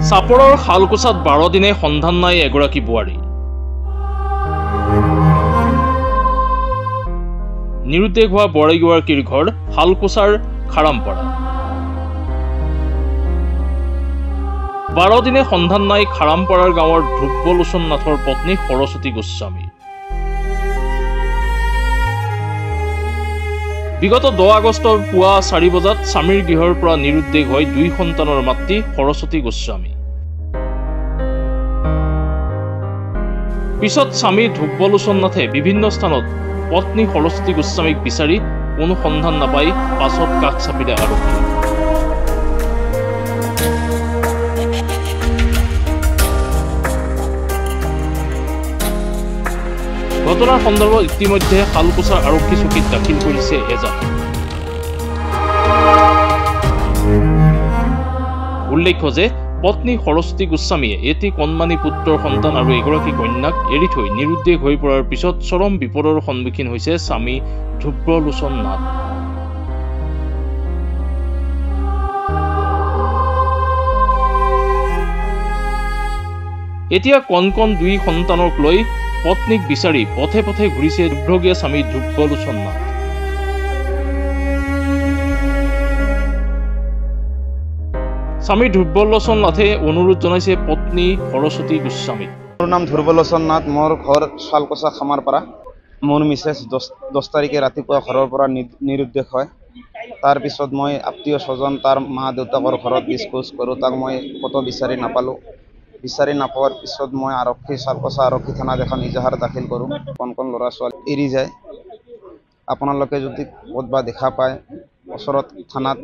চাপৰৰ শালকুচাত 12 দিনে সন্ধান নাই এগৰাকী বোৱাৰী। নিৰুদ্দেশ হোৱা বোৱাৰীগৰাকীৰ ঘৰ শালকুচাৰ খাৰামপাৰা। 12 দিনে সন্ধান নাই খাৰামপাৰাৰ গাঁৱৰ ধ্ৰুৱলোচন নাথৰ পত্নী সৰস্বতী গোস্বামী। বিগত 10 আগষ্টৰ পুৱা 4 বজাত স্বামীৰ গৃহৰ পৰা নিৰুদ্দেশ হৈ 2 সন্তানৰ মাতৃ সৰস্বতী গোস্বামী। পিছত স্বামী ধ্ৰুৱলোচন নাথে বিভিন্ন স্থানত পত্নী সৰস্বতী গোস্বামীক বিচাৰি কোনো সন্ধান নাপাই পাছত কাষ চাপিলে আৰক্ষী। ঘটনাৰ সন্দৰ্ভত ইতিমধ্যে শালকুচাৰ আৰক্ষী চকীত দাখিল কৰিছে এজাহাৰ। উল্লেখ্য যে পত্নী সৰস্বতী গোস্বামীয়ে এটি কণমানি পুত্ৰৰ সন্তান আৰু এগৰাকী কন্যাক এৰি থৈ নিৰুদ্দেশ হৈ পৰাৰ পিছত চৰম বিপদৰ সন্মুখীন হৈছে স্বামী ধ্ৰুৱলোচন নাথ। এতিয়া কণ 2 সন্তানক লৈ পত্নীক বিচাৰি পথে পথে ঘূৰিছে দুৰ্ভগীয়া স্বামী ধ্ৰুৱলোচন নাথ। স্বামী ধ্ৰুৱলোচন নাথে অনুৰোধ জনাইছে পত্নী সৰস্বতী গোস্বামীক। মোৰ নাম ধ্ৰুৱলোচন নাথ, মোৰ ঘৰ শালকুচা খামাৰপাৰা। মোৰ মিছেছ 10 তাৰিখে ৰাতিপুৱা ঘৰৰ পৰা নিৰুদ্দেশ হয়। তাৰপিছত মই আত্মীয় স্বজন তাৰ মা দেউতাকৰ ঘৰত ডিছপ'জ কৰোঁ। তাক মই ক'তো বিচাৰি নাপালোঁ। বিচাৰি নাপোৱাৰ পিছত মই শালকুচা আৰক্ষী থানাত এখন ইজাহাৰ দাখিল কৰোঁ। কণ ল'ৰা ছোৱালী এৰি যায়। আপোনালোকে যদি ক'ৰবাত দেখা পায় ওচৰত থানাত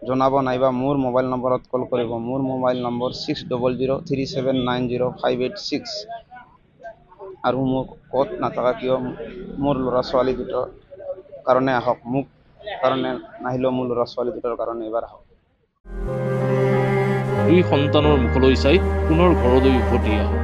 জনাব, নাইবা মোৰ মোবাইল নম্বৰত কল কৰিব। মোৰ মোবাইল নম্বৰ 6000379058 আৰু মোক ক'ত নাথাকা কিয় মোৰ ল'ৰা ছোৱালী দুটাৰ কাৰণে আহক, মোক কাৰণে নাহিলেও মোৰ ল'ৰা ছোৱালী দুটাৰ কাৰণে এবাৰ আহক। 2 সন্তানৰ মুখলৈ চাই পুনৰ ঘৰলৈ উভতি আহক।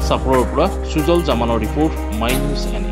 চাপৰৰ পৰা সুজল জামানৰ ৰিপৰ্ট, মাই নিউজ এনে।